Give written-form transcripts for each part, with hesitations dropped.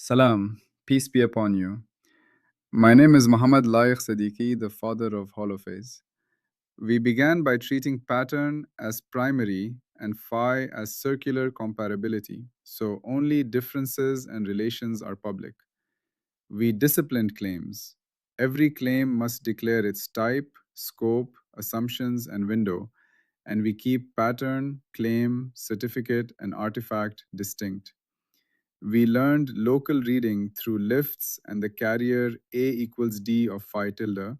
Salam, peace be upon you. My name is Muhammad Laik Siddiqui, the father of holophase. We began by treating pattern as primary and phi as circular comparability, so only differences and relations are public. We disciplined claims. Every claim must declare its type, scope, assumptions, and window, and we keep pattern, claim, certificate, and artifact distinct. We learned local reading through lifts and the carrier A equals D of phi tilde,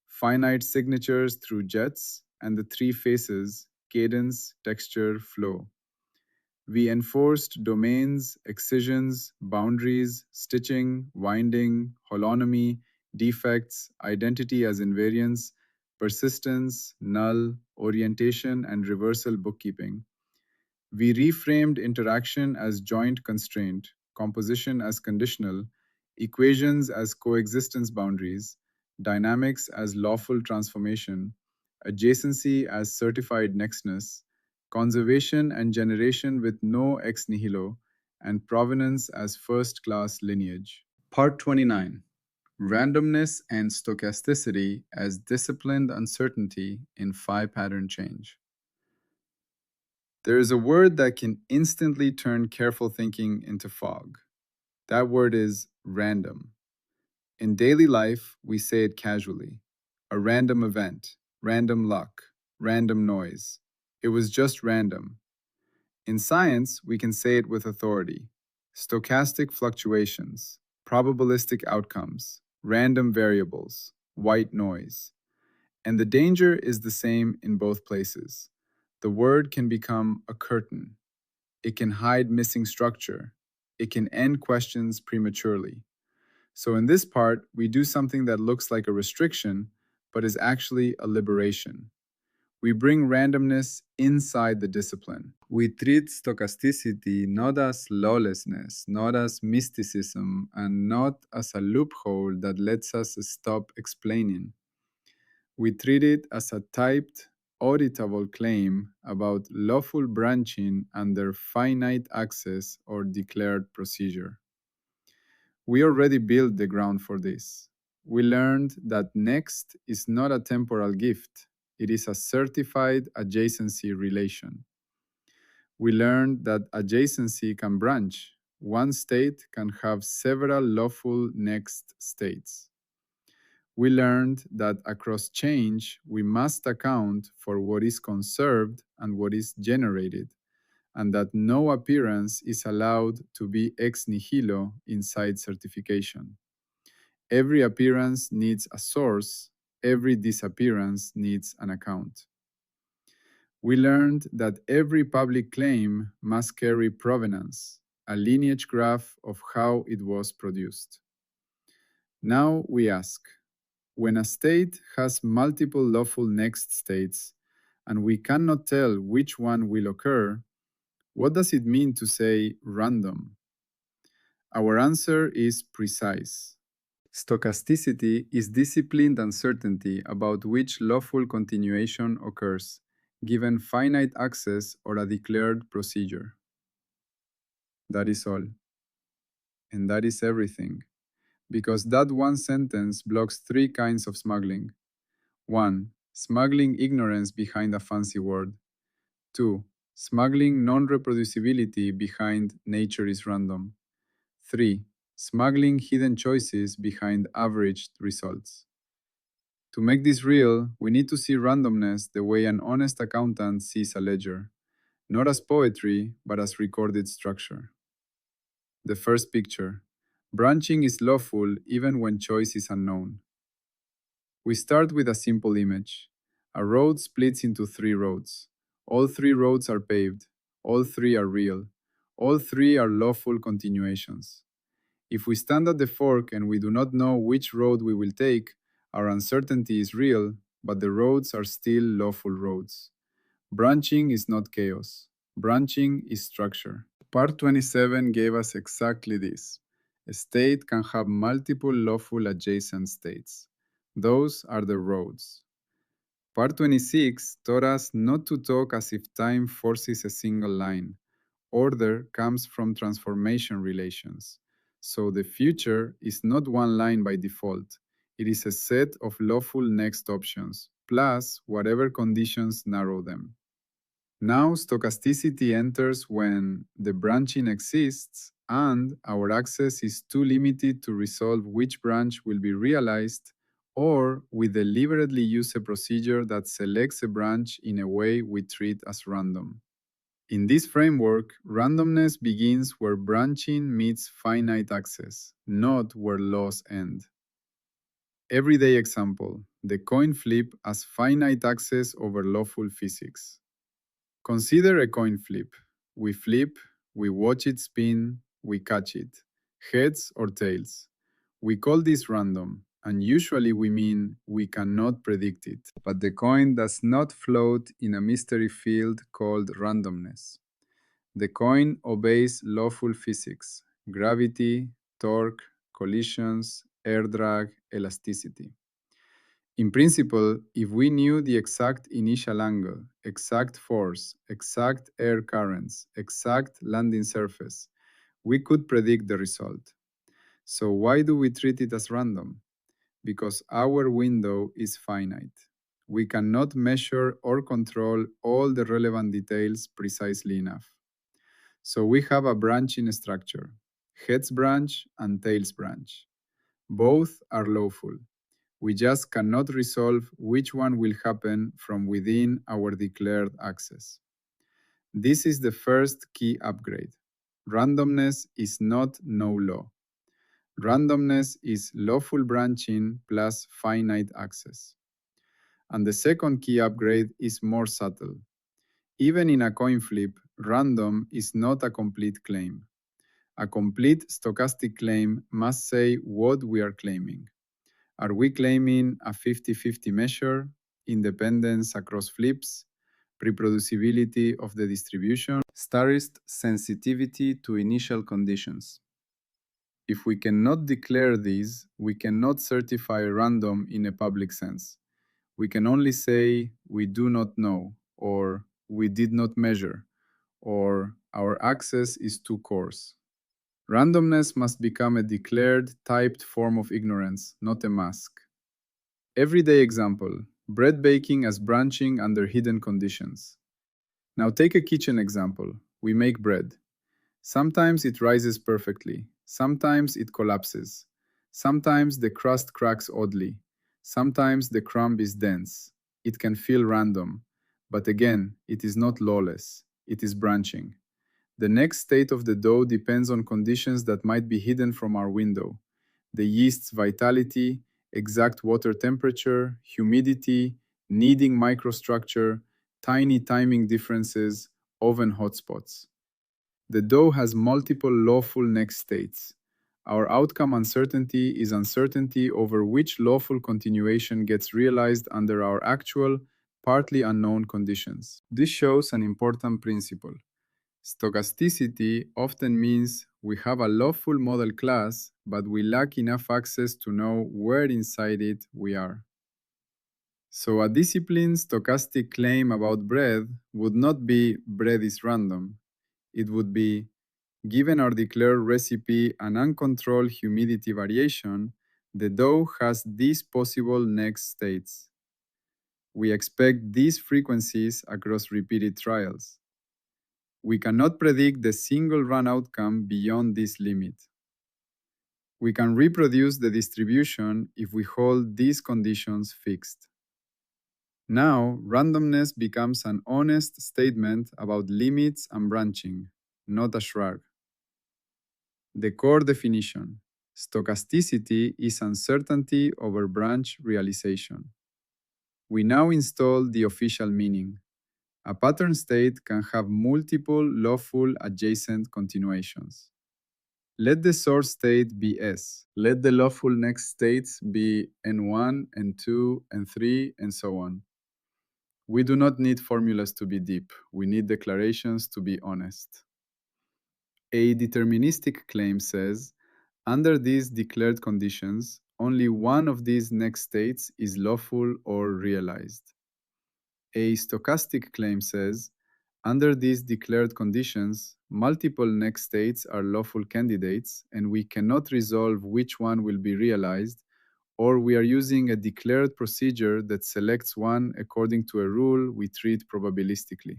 finite signatures through jets, and the three phases cadence, texture, flow. We enforced domains, excisions, boundaries, stitching, winding, holonomy, defects, identity as invariance, persistence, null, orientation, and reversal bookkeeping. We reframed interaction as joint constraint, composition as conditional, equations as coexistence boundaries, dynamics as lawful transformation, adjacency as certified nextness, conservation and generation with no ex nihilo, and provenance as first-class lineage. Part 29. Randomness and stochasticity as disciplined uncertainty in Phi pattern change. There is a word that can instantly turn careful thinking into fog. That word is random. In daily life, we say it casually. A random event, random luck, random noise. It was just random. In science, we can say it with authority. Stochastic fluctuations, probabilistic outcomes, random variables, white noise. And the danger is the same in both places. The word can become a curtain. It can hide missing structure. It can end questions prematurely. So in this part, we do something that looks like a restriction, but is actually a liberation. We bring randomness inside the discipline. We treat stochasticity not as lawlessness, not as mysticism, and not as a loophole that lets us stop explaining. We treat it as a typed, auditable claim about lawful branching under finite access or declared procedure. We already built the ground for this. We learned that next is not a temporal gift, it is a certified adjacency relation. We learned that adjacency can branch. One state can have several lawful next states. We learned that across change, we must account for what is conserved and what is generated, and that no appearance is allowed to be ex nihilo inside certification. Every appearance needs a source, every disappearance needs an account. We learned that every public claim must carry provenance, a lineage graph of how it was produced. Now we ask, when a state has multiple lawful next states, and we cannot tell which one will occur, what does it mean to say random? Our answer is precise. Stochasticity is disciplined uncertainty about which lawful continuation occurs, given finite access or a declared procedure. That is all. And that is everything. Because that one sentence blocks three kinds of smuggling. 1. Smuggling ignorance behind a fancy word. 2. Smuggling non-reproducibility behind nature is random. 3. Smuggling hidden choices behind averaged results. To make this real, we need to see randomness the way an honest accountant sees a ledger, not as poetry, but as recorded structure. The first picture. Branching is lawful even when choice is unknown. We start with a simple image. A road splits into 3 roads. All 3 roads are paved. All 3 are real. All 3 are lawful continuations. If we stand at the fork and we do not know which road we will take, our uncertainty is real, but the roads are still lawful roads. Branching is not chaos. Branching is structure. Part 27 gave us exactly this. A state can have multiple lawful adjacent states. Those are the roads. Part 26 taught us not to talk as if time forces a single line. Order comes from transformation relations. So the future is not one line by default. It is a set of lawful next options, plus whatever conditions narrow them. Now stochasticity enters when the branching exists and our access is too limited to resolve which branch will be realized, or we deliberately use a procedure that selects a branch in a way we treat as random. In this framework, randomness begins where branching meets finite access, not where laws end. Everyday example: the coin flip as finite access over lawful physics. Consider a coin flip. We flip, we watch it spin, we catch it. Heads or tails. We call this random, and usually we mean we cannot predict it. But the coin does not float in a mystery field called randomness. The coin obeys lawful physics: gravity, torque, collisions, air drag, elasticity. In principle, if we knew the exact initial angle, exact force, exact air currents, exact landing surface, we could predict the result. So why do we treat it as random? Because our window is finite. We cannot measure or control all the relevant details precisely enough. So we have a branching structure: heads branch and tails branch. Both are lawful. We just cannot resolve which one will happen from within our declared access. This is the first key upgrade. Randomness is not no law. Randomness is lawful branching plus finite access. And the second key upgrade is more subtle. Even in a coin flip, random is not a complete claim. A complete stochastic claim must say what we are claiming. Are we claiming a 50-50 measure, independence across flips, reproducibility of the distribution, starist sensitivity to initial conditions? If we cannot declare these, we cannot certify random in a public sense. We can only say we do not know, or we did not measure, or our access is too coarse. Randomness must become a declared, typed form of ignorance, not a mask. Everyday example: bread baking as branching under hidden conditions. Now take a kitchen example. We make bread. Sometimes it rises perfectly. Sometimes it collapses. Sometimes the crust cracks oddly. Sometimes the crumb is dense. It can feel random. But again, it is not lawless. It is branching. The next state of the dough depends on conditions that might be hidden from our window: the yeast's vitality, exact water temperature, humidity, kneading microstructure, tiny timing differences, oven hotspots. The dough has multiple lawful next states. Our outcome uncertainty is uncertainty over which lawful continuation gets realized under our actual, partly unknown conditions. This shows an important principle. Stochasticity often means we have a lawful model class, but we lack enough access to know where inside it we are. So a disciplined stochastic claim about bread would not be bread is random. It would be, given our declared recipe and uncontrolled humidity variation, the dough has these possible next states. We expect these frequencies across repeated trials. We cannot predict the single run outcome beyond this limit. We can reproduce the distribution if we hold these conditions fixed. Now, randomness becomes an honest statement about limits and branching, not a shrug. The core definition: stochasticity is uncertainty over branch realization. We now install the official meaning. A pattern state can have multiple lawful adjacent continuations. Let the source state be S. Let the lawful next states be N1, N2, N3, and so on. We do not need formulas to be deep. We need declarations to be honest. A deterministic claim says, under these declared conditions, only one of these next states is lawful or realized. A stochastic claim says, under these declared conditions, Multiple next states are lawful candidates, and we cannot resolve which one will be realized, or we are using a declared procedure that selects one according to a rule we treat probabilistically.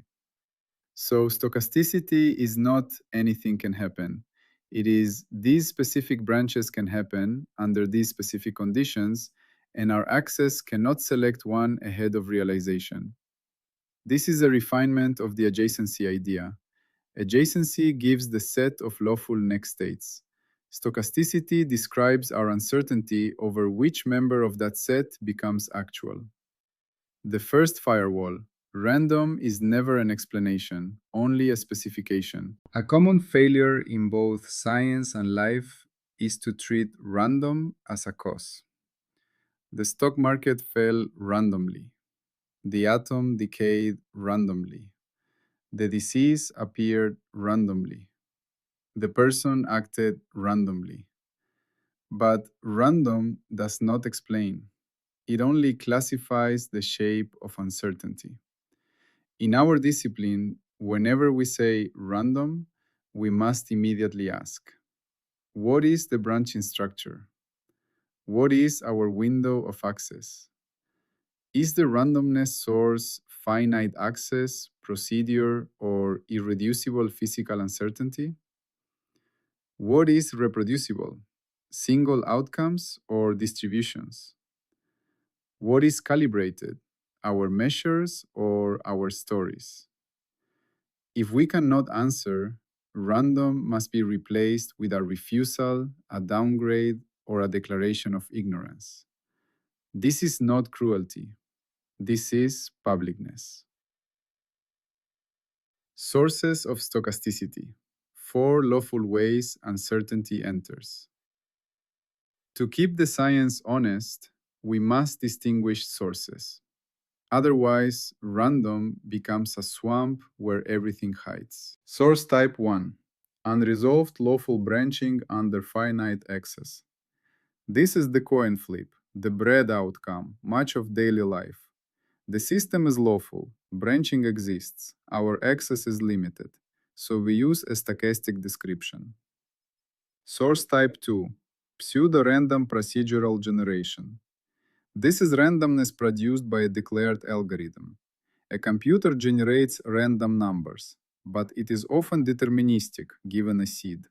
So, stochasticity is not anything can happen. It is these specific branches can happen under these specific conditions, and our access cannot select one ahead of realization. This is a refinement of the adjacency idea. Adjacency gives the set of lawful next states. Stochasticity describes our uncertainty over which member of that set becomes actual. The first firewall. Random is never an explanation, only a specification. A common failure in both science and life is to treat random as a cause. The stock market fell randomly. The atom decayed randomly. The disease appeared randomly. The person acted randomly. But random does not explain. It only classifies the shape of uncertainty. In our discipline, whenever we say random, we must immediately ask, what is the branching structure? What is our window of access? Is the randomness source finite access, procedure, or irreducible physical uncertainty? What is reproducible? Single outcomes or distributions? What is calibrated? Our measures or our stories? If we cannot answer, random must be replaced with a refusal, a downgrade, or a declaration of ignorance. This is not cruelty. This is publicness. Sources of stochasticity. 4 lawful ways uncertainty enters. To keep the science honest, we must distinguish sources. Otherwise, random becomes a swamp where everything hides. Source type 1. Unresolved lawful branching under finite access. This is the coin flip, the bread outcome, much of daily life. The system is lawful, branching exists, our access is limited, so we use a stochastic description. Source type 2. Pseudo-random procedural generation. This is randomness produced by a declared algorithm. A computer generates random numbers, but it is often deterministic given a seed.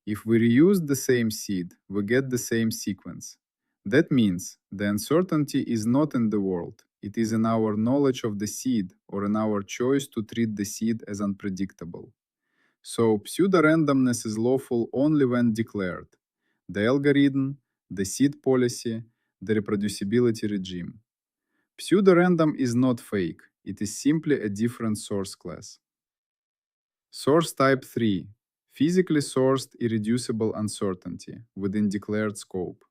If we reuse the same seed, we get the same sequence. That means the uncertainty is not in the world, it is in our knowledge of the seed or in our choice to treat the seed as unpredictable. So pseudo-randomness is lawful only when declared. The algorithm, the seed policy, the reproducibility regime. Pseudo-random is not fake, it is simply a different source class. Source type 3. Physically sourced irreducible uncertainty within declared scope.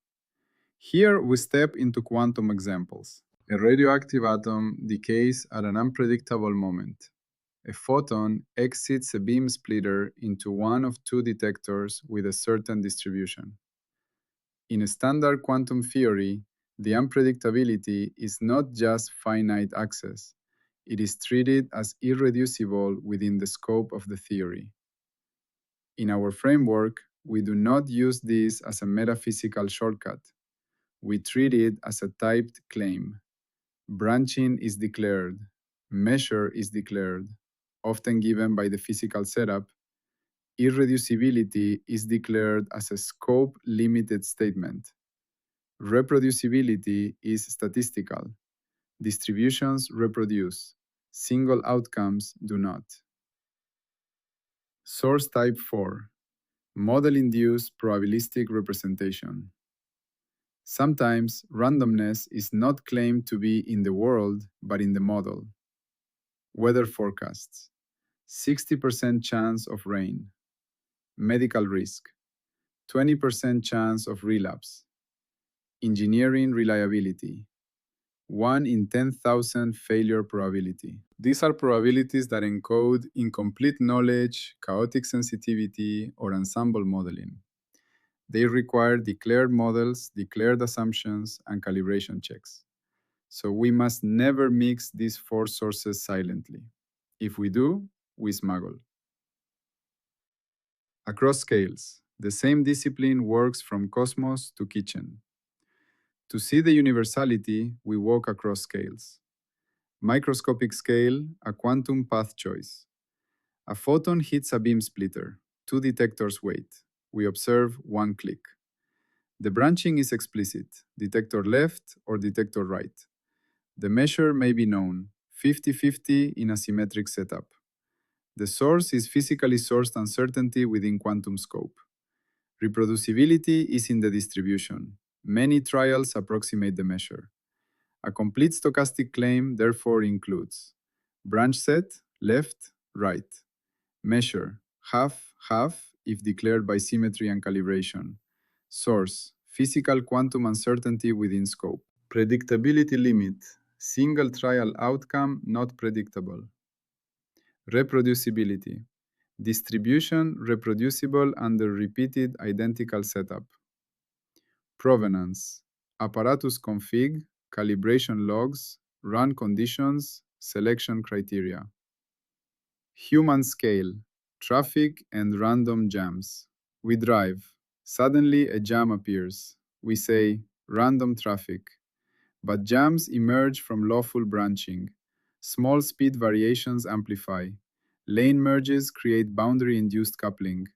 Here we step into quantum examples. A radioactive atom decays at an unpredictable moment. A photon exits a beam splitter into one of 2 detectors with a certain distribution. In a standard quantum theory, the unpredictability is not just finite access. It is treated as irreducible within the scope of the theory. In our framework, we do not use this as a metaphysical shortcut. We treat it as a typed claim. Branching is declared. Measure is declared, often given by the physical setup. Irreducibility is declared as a scope-limited statement. Reproducibility is statistical. Distributions reproduce. Single outcomes do not. Source type 4. Model-induced probabilistic representation. Sometimes randomness is not claimed to be in the world, but in the model. Weather forecasts. 60% chance of rain. Medical risk. 20% chance of relapse. Engineering reliability. 1 in 10,000 failure probability. These are probabilities that encode incomplete knowledge, chaotic sensitivity, or ensemble modeling. They require declared models, declared assumptions, and calibration checks. So we must never mix these 4 sources silently. If we do, we smuggle. Across scales, the same discipline works from cosmos to kitchen. To see the universality, we walk across scales. Microscopic scale, a quantum path choice. A photon hits a beam splitter. Two detectors wait. We observe one click. The branching is explicit, detector left or detector right. The measure may be known, 50-50 in a symmetric setup. The source is physically sourced uncertainty within quantum scope. Reproducibility is in the distribution. Many trials approximate the measure. A complete stochastic claim therefore includes branch set, left, right. Measure, half, half, if declared by symmetry and calibration. Source, physical quantum uncertainty within scope. Predictability limit, single trial outcome not predictable. Reproducibility, distribution reproducible under repeated identical setup. Provenance, apparatus config, calibration logs, run conditions, selection criteria. Human scale, traffic and random jams. We drive. Suddenly a jam appears. We say, random traffic. But jams emerge from lawful branching. Small speed variations amplify. Lane merges create boundary-induced coupling.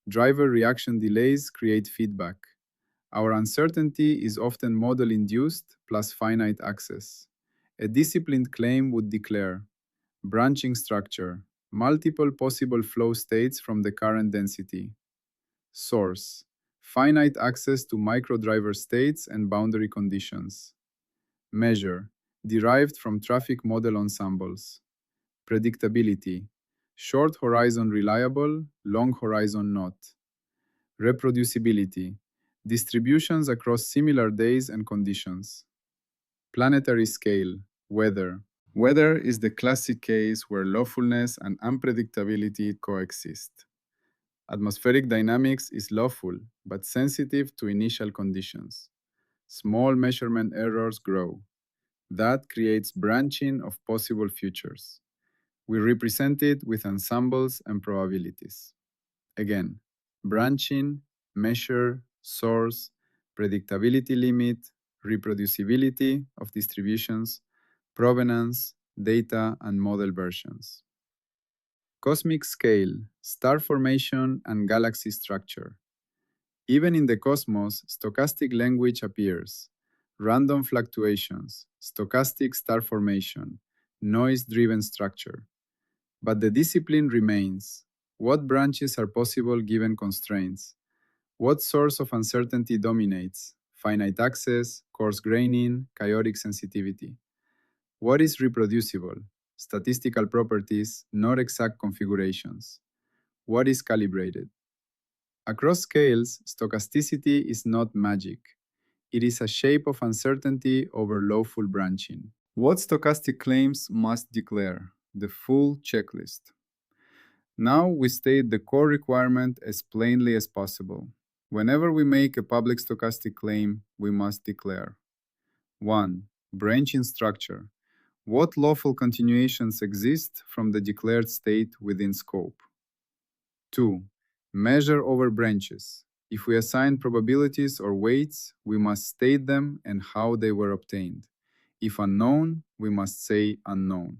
Driver reaction delays create feedback. Our uncertainty is often model-induced plus finite access. A disciplined claim would declare branching structure, multiple possible flow states from the current density. Source, finite access to microdriver states and boundary conditions. Measure, derived from traffic model ensembles. Predictability, short horizon reliable, long horizon not. Reproducibility, distributions across similar days and conditions. Planetary scale, weather. Weather is the classic case where lawfulness and unpredictability coexist. Atmospheric dynamics is lawful, but sensitive to initial conditions. Small measurement errors grow. That creates branching of possible futures. We represent it with ensembles and probabilities. Again, branching, measure, source, predictability limit, reproducibility of distributions, provenance, data, and model versions. Cosmic scale, star formation, and galaxy structure. Even in the cosmos, stochastic language appears. Random fluctuations, stochastic star formation, noise-driven structure. But the discipline remains. What branches are possible given constraints? What source of uncertainty dominates? Finite access, coarse graining, chaotic sensitivity. What is reproducible? Statistical properties, not exact configurations. What is calibrated? Across scales, stochasticity is not magic. It is a shape of uncertainty over lawful branching. What stochastic claims must declare? The full checklist. Now we state the core requirement as plainly as possible. Whenever we make a public stochastic claim, we must declare 1. Branching structure. What lawful continuations exist from the declared state within scope? 2. Measure over branches. If we assign probabilities or weights, we must state them and how they were obtained. If unknown, we must say unknown.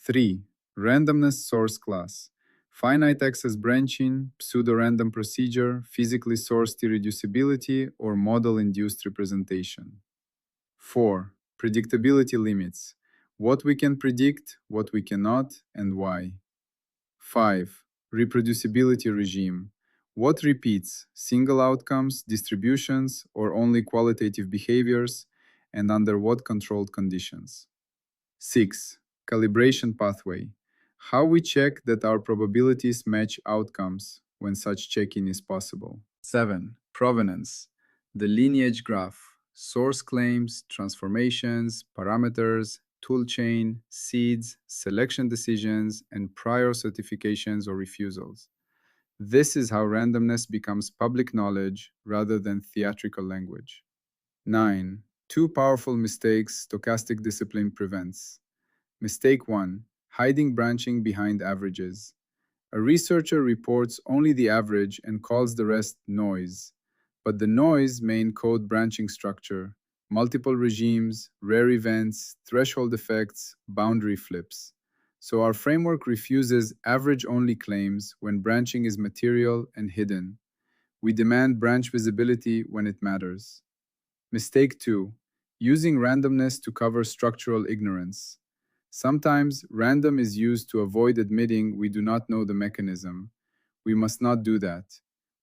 3. Randomness source class. Finite access branching, pseudo-random procedure, physically sourced irreducibility, or model-induced representation. 4. Predictability limits. What we can predict, what we cannot, and why. 5. Reproducibility regime. What repeats, single outcomes, distributions, or only qualitative behaviors, and under what controlled conditions. 6. Calibration pathway. How we check that our probabilities match outcomes when such checking is possible. 7. Provenance. The lineage graph. Source claims, transformations, parameters, toolchain, seeds, selection decisions, and prior certifications or refusals. This is how randomness becomes public knowledge rather than theatrical language. 9. Two powerful mistakes stochastic discipline prevents. Mistake 1. Hiding branching behind averages. A researcher reports only the average and calls the rest noise, but the noise may encode branching structure, multiple regimes, rare events, threshold effects, boundary flips. So our framework refuses average-only claims when branching is material and hidden. We demand branch visibility when it matters. Mistake 2. Using randomness to cover structural ignorance. Sometimes random is used to avoid admitting we do not know the mechanism. We must not do that.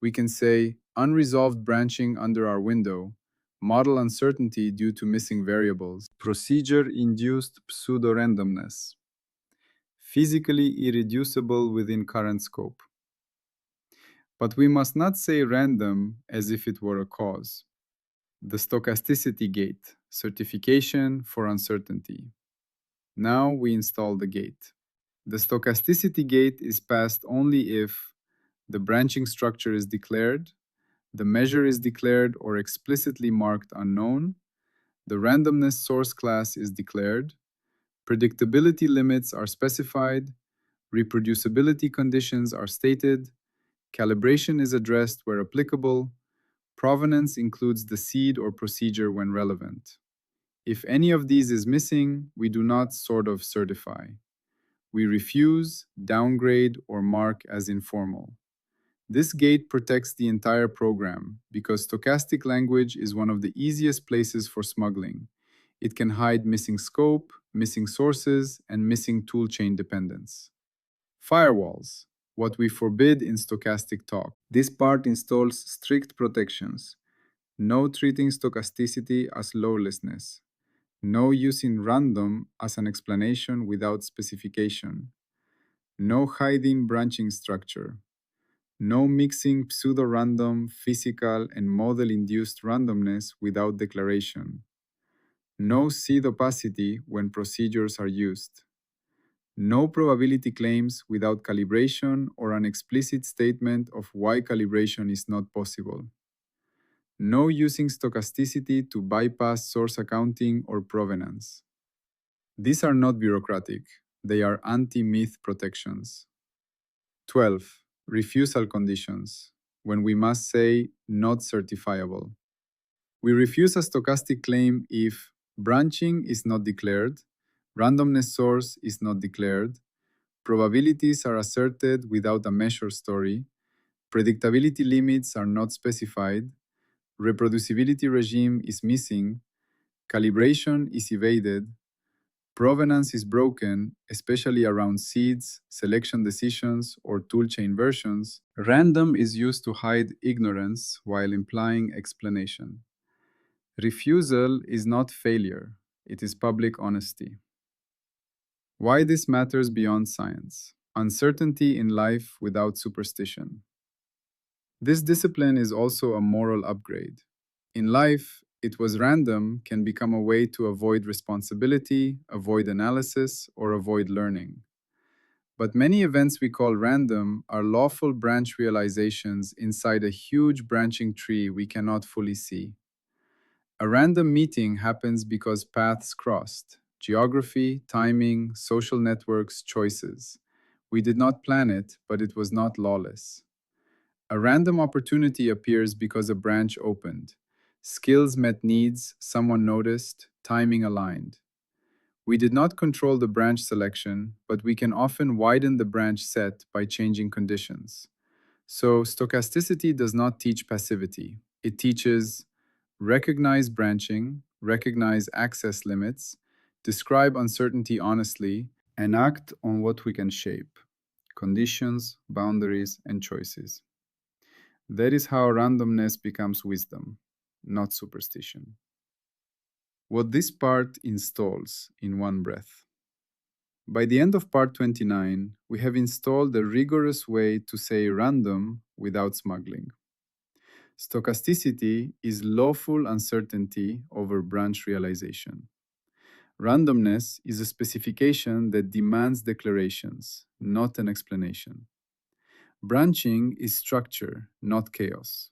We can say unresolved branching under our window, model uncertainty due to missing variables, procedure-induced pseudo-randomness, physically irreducible within current scope. But we must not say random as if it were a cause. The stochasticity gate, certification for uncertainty. Now we install the gate. The stochasticity gate is passed only if the branching structure is declared, the measure is declared or explicitly marked unknown, the randomness source class is declared, predictability limits are specified, reproducibility conditions are stated, calibration is addressed where applicable, provenance includes the seed or procedure when relevant. If any of these is missing, we do not sort of certify. We refuse, downgrade, or mark as informal. This gate protects the entire program because stochastic language is one of the easiest places for smuggling. It can hide missing scope, missing sources, and missing toolchain dependence. Firewalls, what we forbid in stochastic talk. This part installs strict protections. No treating stochasticity as lawlessness. No using random as an explanation without specification. No hiding branching structure. No mixing pseudo-random, physical, and model-induced randomness without declaration. No seed opacity when procedures are used. No probability claims without calibration or an explicit statement of why calibration is not possible. No using stochasticity to bypass source accounting or provenance. These are not bureaucratic, they are anti-myth protections. 12. Refusal conditions, when we must say not certifiable. We refuse a stochastic claim if branching is not declared, randomness source is not declared, probabilities are asserted without a measure story, predictability limits are not specified, reproducibility regime is missing, calibration is evaded, provenance is broken, especially around seeds, selection decisions, or toolchain versions. Random is used to hide ignorance while implying explanation. Refusal is not failure, it is public honesty. Why this matters beyond science. Uncertainty in life without superstition. This discipline is also a moral upgrade. In life, it was random can become a way to avoid responsibility, avoid analysis, or avoid learning. But many events we call random are lawful branch realizations inside a huge branching tree we cannot fully see. A random meeting happens because paths crossed, geography, timing, social networks, choices. We did not plan it, but it was not lawless. A random opportunity appears because a branch opened. Skills met needs, someone noticed, timing aligned. We did not control the branch selection, but we can often widen the branch set by changing conditions. So, stochasticity does not teach passivity. It teaches recognize branching, recognize access limits, describe uncertainty honestly, and act on what we can shape conditions, boundaries, and choices. That is how randomness becomes wisdom, not superstition. What this part installs in one breath. By the end of part 29, we have installed a rigorous way to say random without smuggling. Stochasticity is lawful uncertainty over branch realization. Randomness is a specification that demands declarations, not an explanation. Branching is structure, not chaos.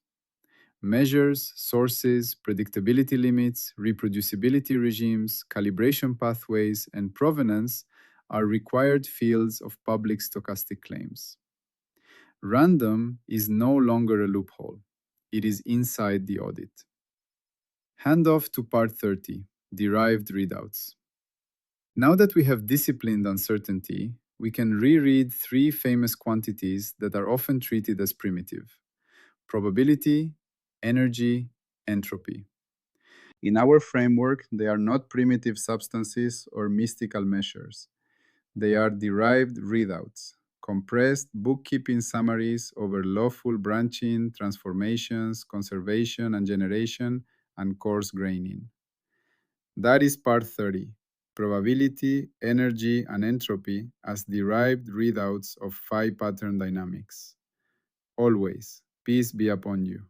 Measures, sources, predictability limits, reproducibility regimes, calibration pathways, and provenance are required fields of public stochastic claims. Random is no longer a loophole. It is inside the audit. Hand off to part 30, derived readouts. Now that we have disciplined uncertainty, we can reread three famous quantities that are often treated as primitive: probability, energy, entropy. In our framework, they are not primitive substances or mystical measures. They are derived readouts, compressed bookkeeping summaries over lawful branching, transformations, conservation and generation, and coarse graining. That is part 30, probability, energy, and entropy as derived readouts of Phi pattern dynamics. Always, peace be upon you.